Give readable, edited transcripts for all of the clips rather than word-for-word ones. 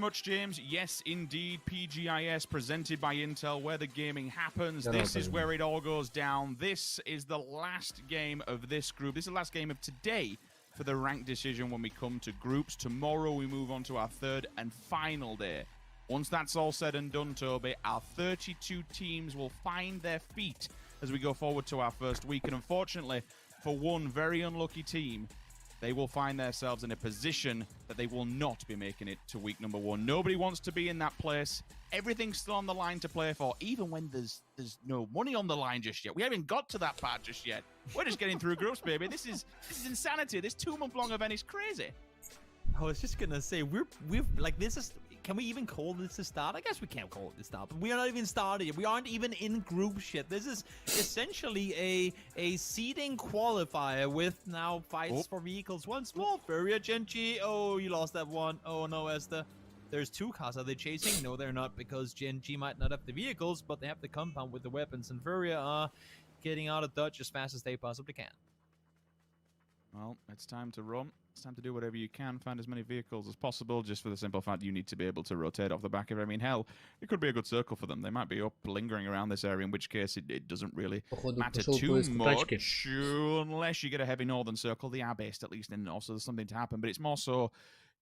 Much, James. Yes, indeed. PGIS presented by Intel, where the gaming happens. This is where it all goes down. This is the last game of this group. This is the last game of today for the rank decision when we come to groups. Tomorrow we move on to our third and final day. Once that's all said and done, Toby, our 32 teams will find their feet as we go forward to our first week. And unfortunately, for one very unlucky team, they will find themselves in a position that they will not be making it to week number 1. Nobody wants to be in that place. Everything's still on the line to play for, even when there's no money on the line just yet. We haven't got to that part just yet. We're just getting through groups, baby. This is insanity. This 2-month-long event is crazy. I was just gonna say we've like, this is. Can we even call this the start? I guess we can't call it the start, but we are not even started yet. We aren't even in group shit. This is essentially a seeding qualifier with now fights for vehicles once more. Furrier, Genji. Oh, you lost that one. Oh no, Esther. There's 2 cars. Are they chasing? No, they're not, because Genji might not have the vehicles, but they have the compound with the weapons, and Furrier are getting out of Dodge as fast as they possibly can. Well, it's time to run. It's time to do whatever you can, find as many vehicles as possible, just for the simple fact you need to be able to rotate off the back of it. I mean, hell, it could be a good circle for them. They might be up lingering around this area, in which case it doesn't really matter too much, unless you get a heavy northern circle. They are based at least in the north, so there's something to happen. But it's more so,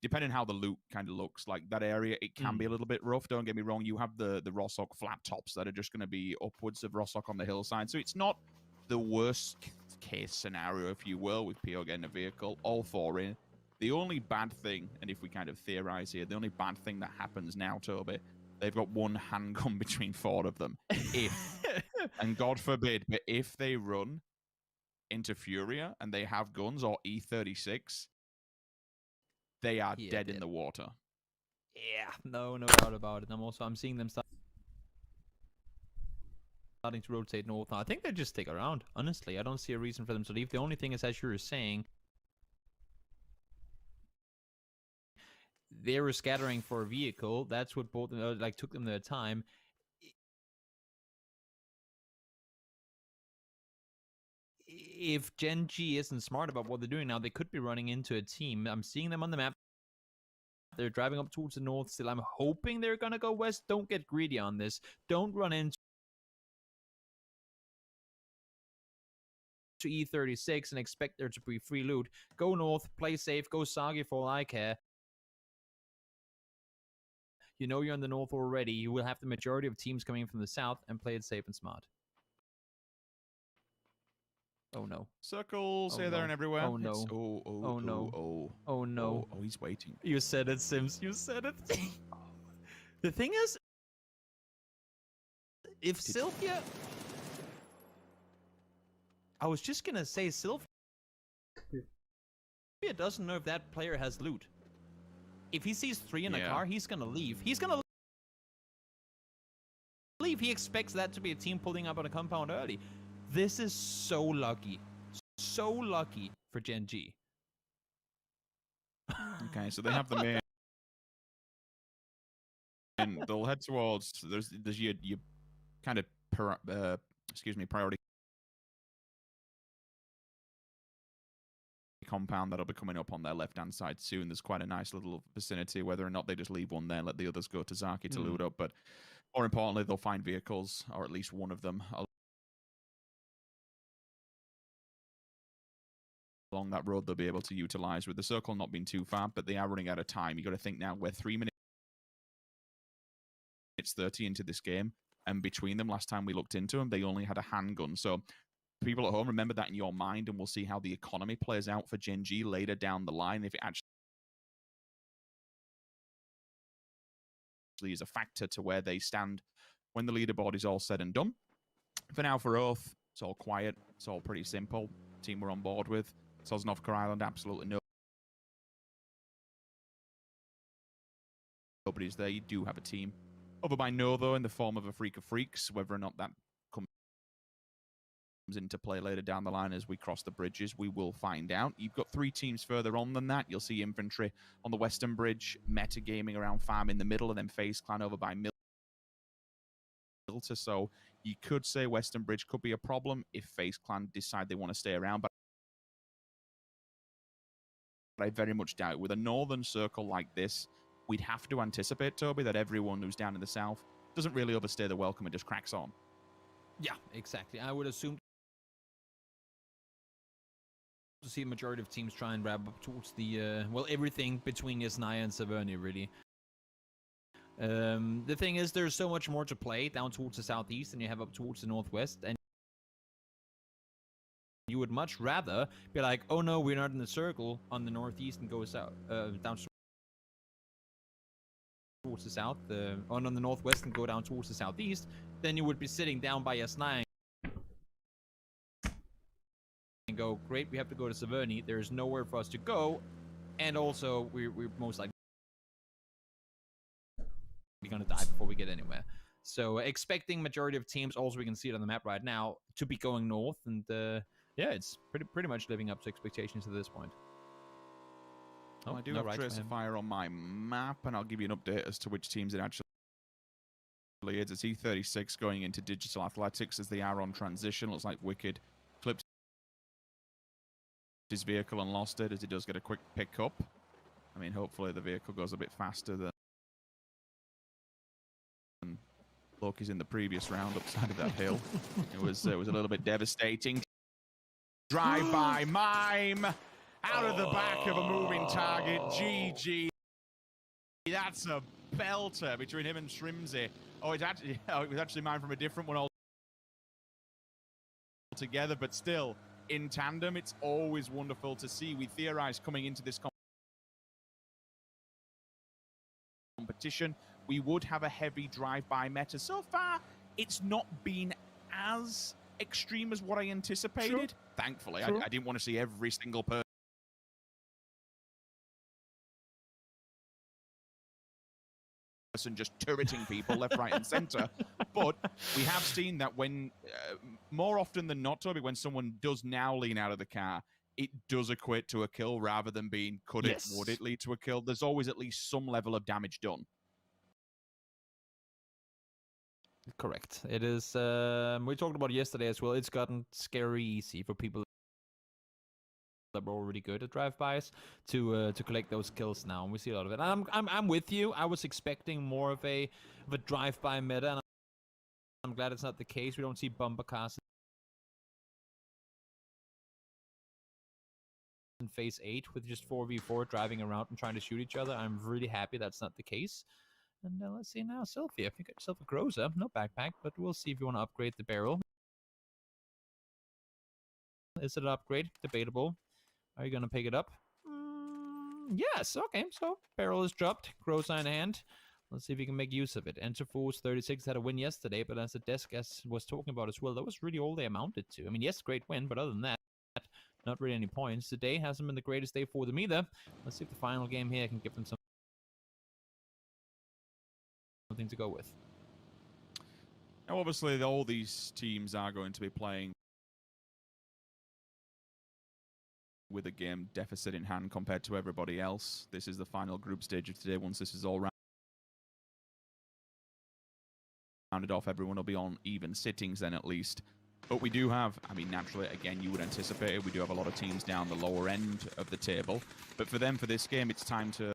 depending on how the loot kind of looks, like that area, it can be a little bit rough. Don't get me wrong. You have the Rossok flat tops that are just going to be upwards of Rossok on the hillside, so it's not the worst case scenario, if you will, with PO getting a vehicle, all 4 in. The only bad thing, and if we kind of theorize here, the only bad thing that happens now, Toby, they've got 1 handgun between 4 of them. If, and God forbid, but if they run into Furia and they have guns, or E36, they are dead in the water. Yeah, no doubt about it. I'm seeing them starting to rotate north now. I think they just stick around, honestly. I don't see a reason for them to leave. The only thing is, as you were saying, they were scattering for a vehicle. That's what both like took them their time. If Genji isn't smart about what they're doing now, they could be running into a team. I'm seeing them on the map. They're driving up towards the north still. I'm hoping they're gonna go west. Don't get greedy on this. Don't run into E36 and expect there to be free loot. Go north, play safe, go Sagi for all I care. You know you're in the north already. You will have the majority of teams coming from the south, and play it safe and smart. Oh no. Circles here, there, and everywhere. Oh no. Oh no. Oh no. Oh, he's waiting. You said it, Sims. You said it. The thing is, if Sylvia... I was just gonna say, Sylvia doesn't know if that player has loot. If he sees 3 in a car, he's gonna leave. He's gonna leave. He expects that to be a team pulling up on a compound early. This is so lucky. So lucky for Genji. Okay, so they have the main. And they'll head towards. There's your kind of priority compound that'll be coming up on their left-hand side soon. There's quite a nice little vicinity. Whether or not they just leave one there, let the others go to Zaki to loot up. But more importantly, they'll find vehicles, or at least one of them, along that road they'll be able to utilize, with the circle not being too far, but they are running out of time. You got to think now we're 3 minutes 30 into this game, and between them, last time we looked into them, they only had a handgun. So people at home, remember that in your mind, and we'll see how the economy plays out for Genji later down the line, if it actually is a factor to where they stand when the leaderboard is all said and done. For now, for Oath, it's all quiet. It's all pretty simple. Team we're on board with. Sosnovka Island, absolutely nobody's there. You do have a team over by No, though, in the form of a Freak of Freaks. Whether or not that comes into play later down the line as we cross the bridges, we will find out. You've got 3 teams further on than that. You'll see Infantry on the Western Bridge, Metagaming around Farm in the middle, and then FaZe Clan over by Milter. So you could say Western Bridge could be a problem if FaZe Clan decide they want to stay around, but I very much doubt it. With a northern circle like this, we'd have to anticipate, Toby, that everyone who's down in the south doesn't really overstay the welcome and just cracks on. Yeah, exactly. I would assume to see a majority of teams try and wrap up towards the, well, everything between Yasnaya and Savernia, really. The thing is, there's so much more to play down towards the southeast than you have up towards the northwest, and you would much rather be like, oh no, we're not in the circle on the northeast and go south, down towards the south, on the northwest and go down towards the southeast, then you would be sitting down by Yasnaya and go, great, we have to go to Savernia, there's nowhere for us to go, and also we're most likely gonna die before we get anywhere. So expecting majority of teams, also we can see it on the map right now, to be going north, and yeah, it's pretty much living up to expectations at this point. Well, I do have tracer fire on my map, and I'll give you an update as to which teams it actually is. It's E36 going into Digital Athletics as they are on transition. Looks like Wicked clipped his vehicle and lost it, as he does get a quick pickup. I mean, hopefully the vehicle goes a bit faster than Loki's in the previous round upside of that hill. It was a little bit devastating. Drive-by mime out of the back of a moving target. GG. That's a belter between him and Shrimsy. Oh, it was actually mine from a different one altogether, but still in tandem. It's always wonderful to see. We theorized coming into this competition we would have a heavy drive-by meta. So far, it's not been as extreme as what I anticipated. Sure. Thankfully, sure. I didn't want to see every single person just turreting people left, right, and center. But we have seen that when, more often than not, Toby, when someone does now lean out of the car, it does equate to a kill rather than being, could it, would it lead to a kill? There's always at least some level of damage done. Correct. It is, we talked about it yesterday as well, it's gotten scary easy for people that were already good at drive-bys to collect those kills now, and we see a lot of it. I'm with you. I was expecting more of a drive-by meta, and I'm glad it's not the case. We don't see bumper cars in phase 8 with just 4v4 driving around and trying to shoot each other. I'm really happy that's not the case. And let's see now, Sylvia, if you got yourself a Groza, no backpack, but we'll see if you want to upgrade the barrel. Is it an upgrade? Debatable. Are you going to pick it up? Yes, okay, so barrel is dropped, Groza in hand. Let's see if you can make use of it. Enter Force 36 had a win yesterday, but as the desk was talking about as well, that was really all they amounted to. I mean, yes, great win, but other than that, not really any points. Today hasn't been the greatest day for them either. Let's see if the final game here can give them something to go with. Now, obviously, all these teams are going to be playing with a game deficit in hand compared to everybody else. This is the final group stage of today. Once this is all rounded off, everyone will be on even sittings then at least. But we do have, I mean, naturally, again, you would anticipate it, we do have a lot of teams down the lower end of the table. But for them, for this game, it's time to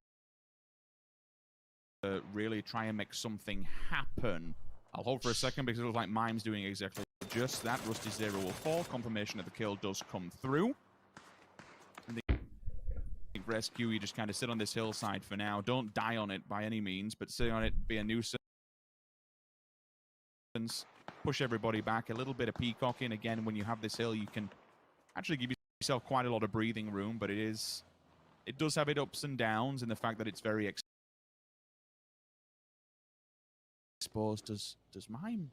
really try and make something happen. I'll hold for a second because it looks like Mime's doing exactly just that. Rusty Zero will fall. Confirmation of the kill does come through. And the rescue, you just kind of sit on this hillside for now. Don't die on it by any means, but sitting on it, be a nuisance. Push everybody back. A little bit of peacocking. Again, when you have this hill, you can actually give yourself quite a lot of breathing room, but it does have its ups and downs in the fact that it's very exposed. Does Mime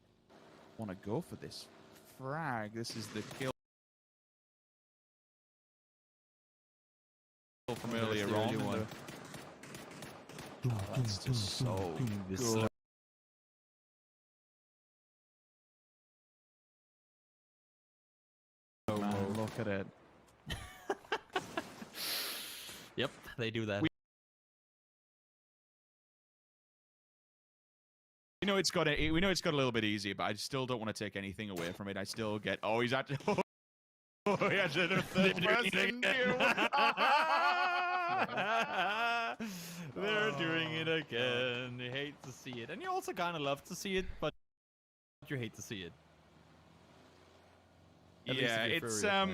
want to go for this frag? This is the kill from earlier on. Oh, that's just so good. Oh, man, look at it. Yep, they do that. We know it's got a little bit easier, but I still don't want to take anything away from it. I still get, oh, he's actually, oh, he actually did a third person view. They're doing it again. You hate to see it. And you also kind of love to see it, but you hate to see it. Yeah, it's I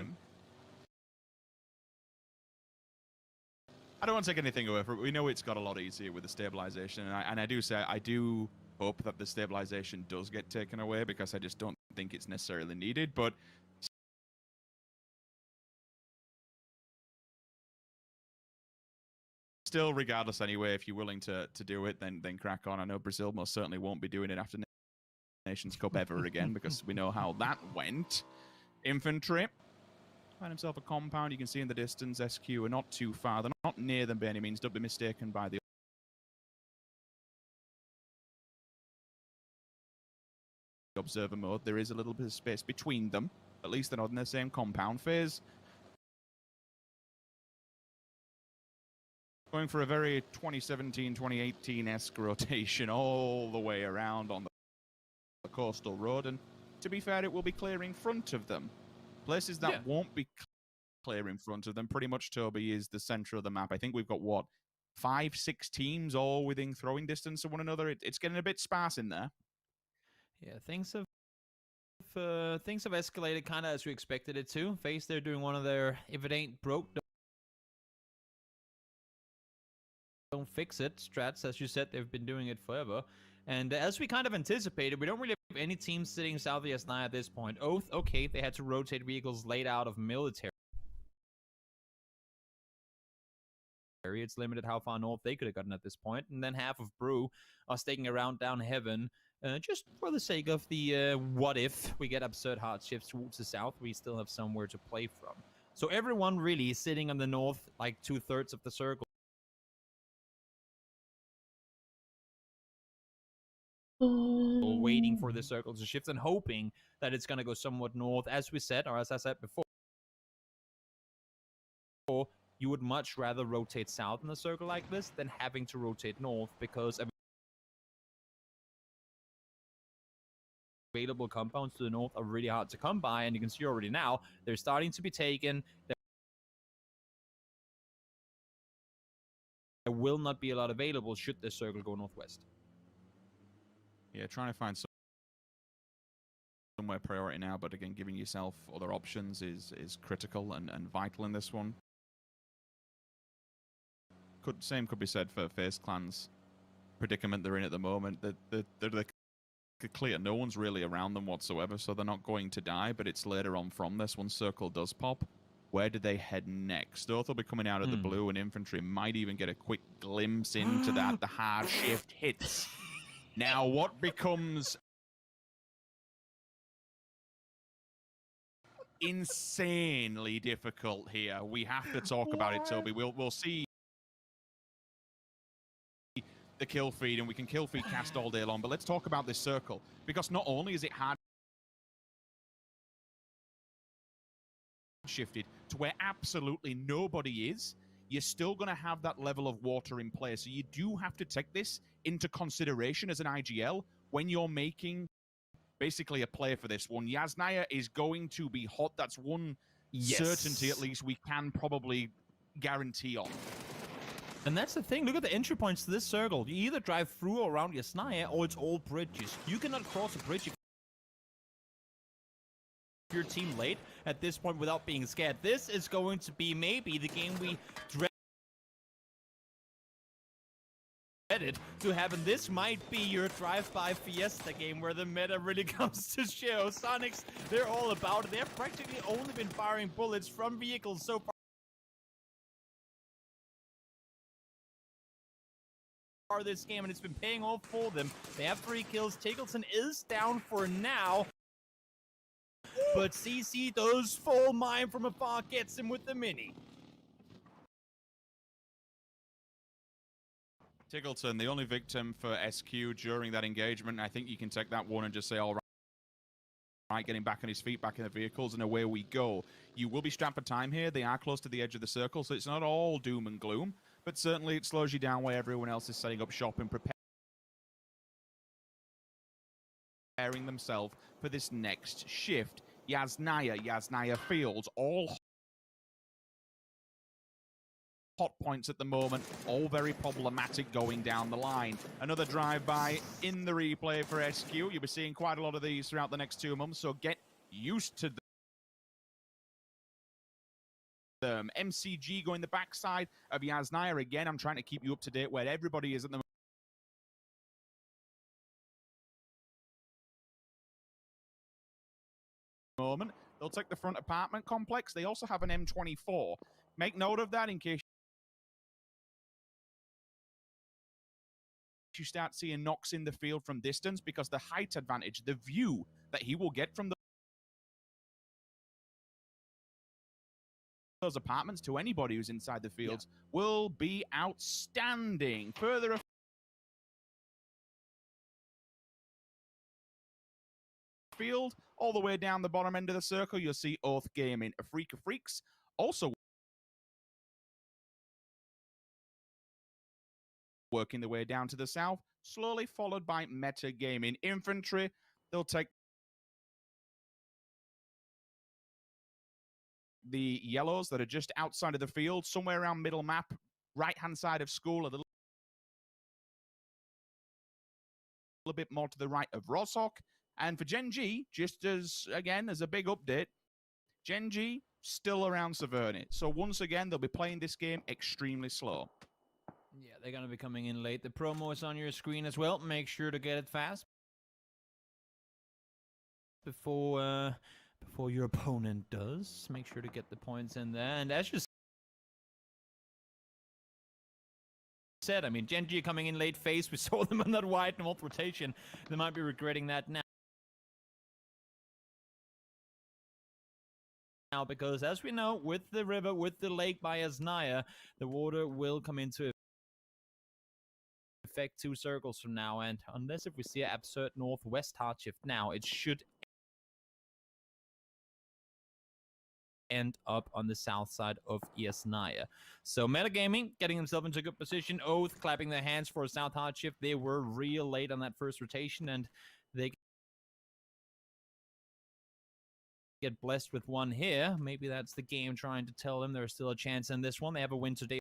don't want to take anything away from it. We know it's got a lot easier with the stabilization, and I do say I do hope that the stabilization does get taken away, because I just don't think it's necessarily needed. But still, regardless, anyway, if you're willing to do it, then crack on. I know Brazil most certainly won't be doing it after Nations Cup ever again, because we know how that went. Infantry. Find himself a compound. You can see in the distance, SQ are not too far. They're not near them by any means. Don't be mistaken by the observer mode. There is a little bit of space between them. At least they're not in the same compound phase. Going for a very 2017-2018-esque rotation all the way around on the coastal road. And to be fair, it will be clear in front of them. Places that won't be clear in front of them, pretty much, Toby, is the center of the map. I think we've got, what, 5-6 teams all within throwing distance of one another. It's getting a bit sparse in there. Yeah, things have escalated kind of as we expected it to. FaZe, they're doing one of their if it ain't broke, don't fix it strats. As you said, they've been doing it forever. And as we kind of anticipated, we don't really have any teams sitting south of Yasnaya at this point. Oath, okay, they had to rotate vehicles laid out of military. It's limited how far north they could have gotten at this point. And then half of Brew are sticking around down heaven, just for the sake of the what if we get absurd hard shifts towards the south, we still have somewhere to play from. So everyone really sitting on the north, like 2/3 of the circle, waiting for the circle to shift and hoping that it's going to go somewhat north. As we said, or as I said before, you would much rather rotate south in a circle like this than having to rotate north, because available compounds to the north are really hard to come by, and you can see already now they're starting to be taken. There will not be a lot available should this circle go northwest. Yeah, trying to find somewhere priority now, but again, giving yourself other options is critical and vital in this one. Same could be said for FaZe Clan's predicament they're in at the moment. They're clear. No one's really around them whatsoever, so they're not going to die, but it's later on from this one circle does pop. Where do they head next? Oath will be coming out of the blue, and infantry might even get a quick glimpse into that. The hard shift hits. Now, what becomes insanely difficult here? We have to talk about it, Toby. We'll see the kill feed, and we can kill feed cast all day long, but let's talk about this circle, because not only is it hard shifted to where absolutely nobody is, you're still going to have that level of water in play. So you do have to take this into consideration as an IGL when you're making basically a play for this one. Yasnaya is going to be hot. That's one certainty, at least, we can probably guarantee on. And that's the thing. Look at the entry points to this circle. You either drive through or around Yasnaya, or it's all bridges. You cannot cross a bridge if your team late at this point without being scared. This is going to be maybe the game we dreaded to have, and this might be your drive-by fiesta game where the meta really comes to show. Sonics, they're all about it. They've practically only been firing bullets from vehicles so far this game, and it's been paying off for them. They have 3 kills. Tiggleton is down for now, but CC does full mine from afar, gets him with the mini. Tiggleton, the only victim for SQ during that engagement. I think you can take that one and just say, all right, getting back on his feet, back in the vehicles, and away we go. You will be strapped for time here. They are close to the edge of the circle, so it's not all doom and gloom, but certainly it slows you down where everyone else is setting up shop and preparing themselves for this next shift. Yasnaya Fields, all hot points at the moment, all very problematic going down the line. Another drive-by in the replay for SQ. You'll be seeing quite a lot of these throughout the next 2 months, so get used to them. MCG going the backside of Yasnaya. Again, I'm trying to keep you up to date where everybody is at the moment. They'll take the front apartment complex. They also have an M24. Make note of that in case you start seeing knocks in the field from distance, because the height advantage, the view that he will get from those apartments to anybody who's inside the fields will be outstanding. Further field, all the way down the bottom end of the circle, you'll see Oath Gaming. A Freak of Freaks also working their way down to the south, slowly followed by Meta Gaming. Infantry, they'll take the yellows that are just outside of the field, somewhere around middle map, right-hand side of school, a little bit more to the right of Roshok. And for Gen G, just as, again, as a big update, Gen G still around Savernit. So once again, they'll be playing this game extremely slow. Yeah, they're going to be coming in late. The promo is on your screen as well. Make sure to get it fast before your opponent does. Make sure to get the points in there. And as you said, I mean, Gen G coming in late phase. We saw them on that wide north rotation. They might be regretting that now. Because as we know, with the river, with the lake by Yasnaya, the water will come into effect 2 circles from now, and unless if we see an absurd northwest hard shift now, it should end up on the south side of Yasnaya. So Metagaming getting himself into a good position. Oath clapping their hands for a south hard shift. They were real late on that first rotation, and they get blessed with one here. Maybe that's the game trying to tell them there's still a chance in this one. They have a win today